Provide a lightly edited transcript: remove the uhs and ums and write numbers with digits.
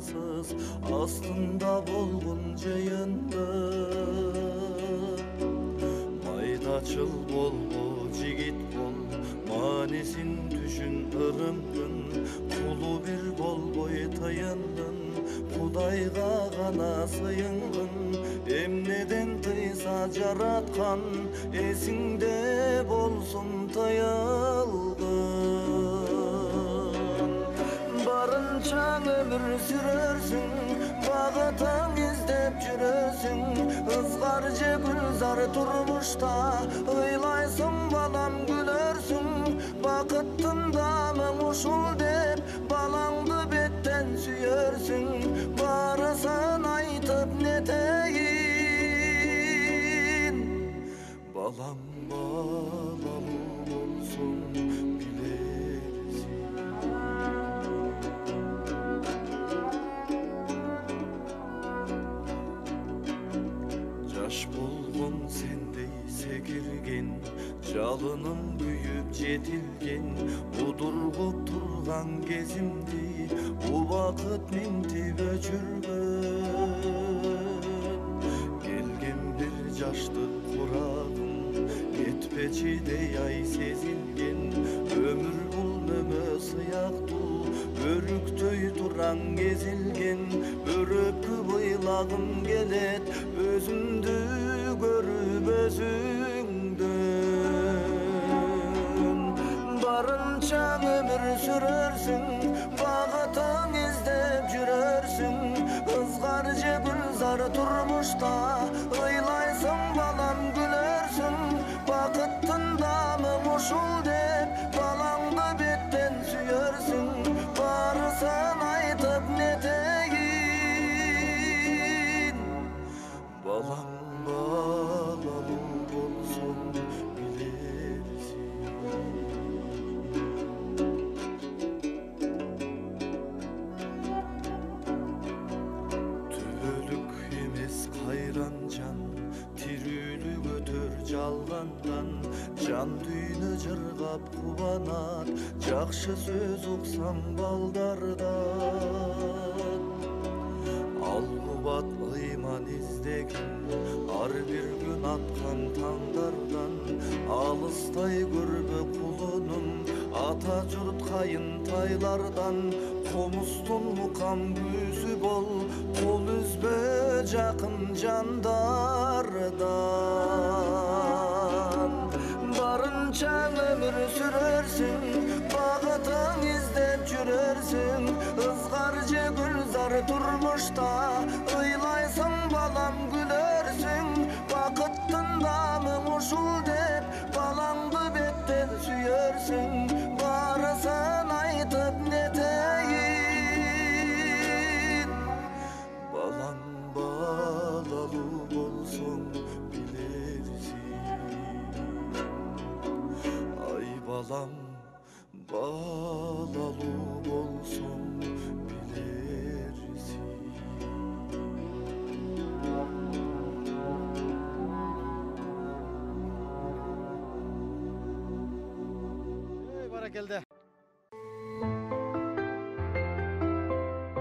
amansız астында болгон жайында майдачыл болго жигит бол маанисин түшүн ырымдын кулу бир болбой таяндын Кудайга гана сыйынгын эмнеден тыйса жараткан эсиңде болсун таялган барынча өмүр сүрөрсүң багытың издеп жүрөсүң ызгар же гүлзар турмушта ыйлайсың балам күлөрсүң бакыттын дамың ушул деп балаңды беттен сүйөрсүң барысын айтып нетейин балам балалуу болсун билерсиң жаш болгон сендей секирген жалыным күйүп жетилген удургуп турган кезимди убакыт минтип өчүргөн келген бир жаштык курагым кетпечидей ай сезилген өмүр бул нөмө сыяктуу өрүктөй тураң кезилген өрөккө быйлагым келет өзүмдү көрүп өзүңдөн барынча өмүр сүрөрсүң багытың издеп жүрөрсүң ызгар же гүлзар турмушта ыйлайсың балам күлөрсүң бакыттын дамың ушул деп балаңды беттен сүйөрсүң барысын айтып нетейин балам балалуу болсун билерсиң түбөлүк эмес кайран жан тирүүлүк өтөр жалгандан жан дүйнө жыргап кубанат жакшы сөз уксаң балдардан ал кубат ыйман издеген ар бир күн аткан таңдардан алыстай көрбө кулунум ата журт кайынтайлардан комустун мукам күүсү бол кол үзбө жакын жандардан барынча өмүр сүрөрсүң багытың издеп жүрөрсүң ызгар же гүлзар турмушта ыйлайсың балам күлөрсүң бакыттын дамың ушул деп балаңды беттен сүйөрсүң барысын айтып нетейин балам балалуу болсоң билерсиң ай балам балалуу болсоң билерсиң Barakelde.